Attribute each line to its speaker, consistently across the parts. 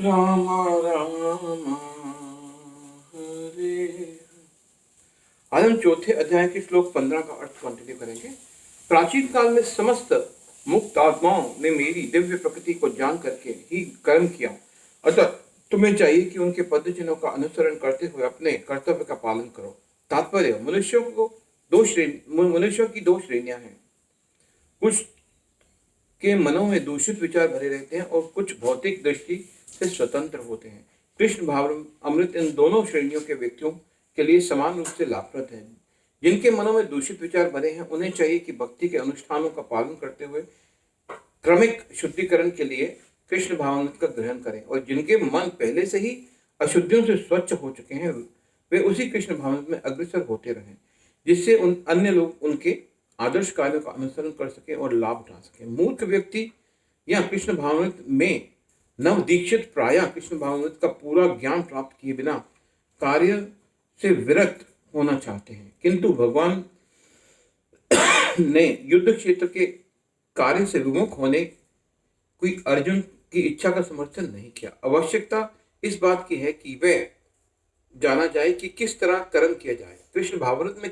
Speaker 1: राम राम हरे। आज हम चौथे अध्याय के श्लोक 15 का अर्थ कंटिन्यू करेंगे। प्राचीन काल में समस्त मुक्त आत्माओं ने मेरी दिव्य प्रकृति को जान करके ही कर्म किया, अतः तुम्हें चाहिए कि उनके पद चिन्हों का अनुसरण करते हुए अपने कर्तव्य का पालन करो। तात्पर्य, मनुष्यों की दो श्रेणियां हैं। कुछ के मनों में दूषित विचार भरे रहते हैं और कुछ भौतिक दृष्टि से स्वतंत्र होते हैं। कृष्ण भाव अमृत इन दोनों श्रेणियों के व्यक्तियों के लिए समान रूप से लाभप्रद है। जिनके मनों में दूषित विचार भरे हैं, उन्हें चाहिए कि भक्ति के अनुष्ठानों का पालन करते हुए क्रमिक शुद्धिकरण के लिए कृष्ण भावामृत का ग्रहण करें, और जिनके मन पहले से ही अशुद्धियों से स्वच्छ हो चुके हैं, वे उसी कृष्ण भावामृत में अग्रसर होते रहें, जिससे अन्य लोग उनके आदर्श कार्यों का अनुसरण कर सके और लाभ उठा सके। मूर्ख व्यक्ति या कृष्ण भावामृत में नव दीक्षित प्रायः कृष्ण भावामृत का पूरा ज्ञान प्राप्त किए बिना कार्य से विरक्त होना चाहते हैं, किंतु भगवान ने युद्ध क्षेत्र के कार्य से विमुख होने कोई अर्जुन की इच्छा का समर्थन नहीं किया। आवश्यकता इस बात की है कि वह जाना जाए कि किस तरह कर्म किया जाए। कृष्ण भावामृत में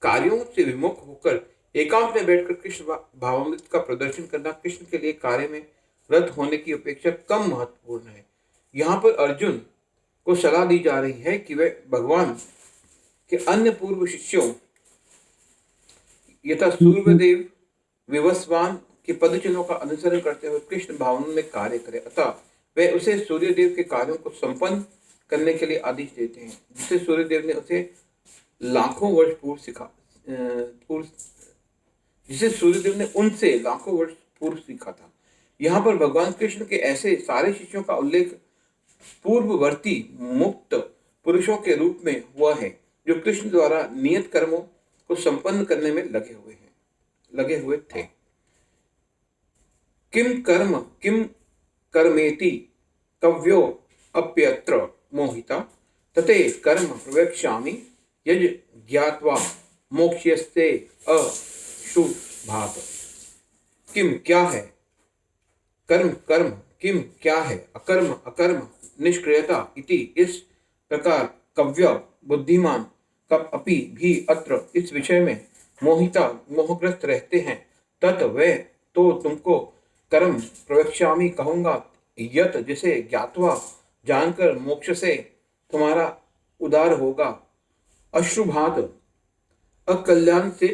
Speaker 1: कार्यों से विमुख होकर एकांत में बैठकर कृष्ण भावामृत का प्रदर्शन करना कृष्ण के लिए कार्य में रत होने की अपेक्षा कम महत्वपूर्ण है। यहाँ पर अर्जुन को सलाह दी जा रही है कि वह भगवान के अन्य पूर्व शिष्यों यथा सूर्यदेव विवस्वान के पद चिन्हों का अनुसरण करते हुए कृष्ण भावामृत में कार्य करे, अतः वे उसे सूर्यदेव के कार्यों को संपन्न करने के लिए आदेश देते हैं, जिसे सूर्यदेव ने उसे लाखों वर्ष पूर्व सीखा था। यहाँ पर भगवान कृष्ण के ऐसे सारे शिष्यों का उल्लेख पूर्ववर्ती मुक्त पुरुषों के रूप में हुआ है, जो कृष्ण द्वारा नियत कर्मों को संपन्न करने में लगे हुए थे। किम कर्मेति कव्यो अप्यत्र मोहिता तते कर्म प्रवेक्ष्यामि यज ज्ञात्वा मोक्ष्यस्ते अशुभात्। किम क्या है, कर्म किम क्या है, अकर्म निष्क्रियता इति इस प्रकार कव्य बुद्धिमान कब अपि भी अत्र इस विषय में मोहग्रस्त रहते हैं, तत वे तो तुमको कर्म प्रवेक्ष्यामि कहूंगा, यत जिसे ज्ञात्वा जानकर मोक्ष से तुम्हारा उद्धार होगा, अशुभात अकल्याण से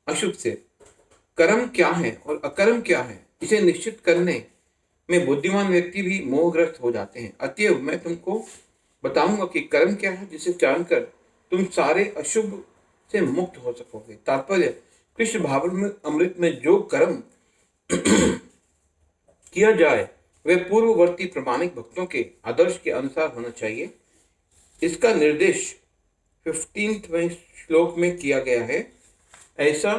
Speaker 1: अशुभ से। कर्म क्या है और अकर्म क्या है, इसे निश्चित करने में बुद्धिमान व्यक्ति भी मोहग्रस्त हो जाते हैं। अतएव मैं तुमको बताऊंगा कि कर्म क्या है, जिसे जानकर तुम सारे अशुभ से मुक्त हो सकोगे। तात्पर्य, कृष्ण भावामृत में जो कर्म किया जाए वह पूर्ववर्ती प्रमाणिक भक्तों के आदर्श के अनुसार होना चाहिए। इसका निर्देश 15वें श्लोक में किया गया है। ऐसा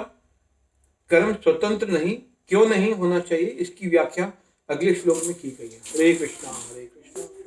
Speaker 1: कर्म स्वतंत्र क्यों नहीं होना चाहिए, इसकी व्याख्या अगले श्लोक में की गई है। हरे कृष्णा हरे कृष्णा।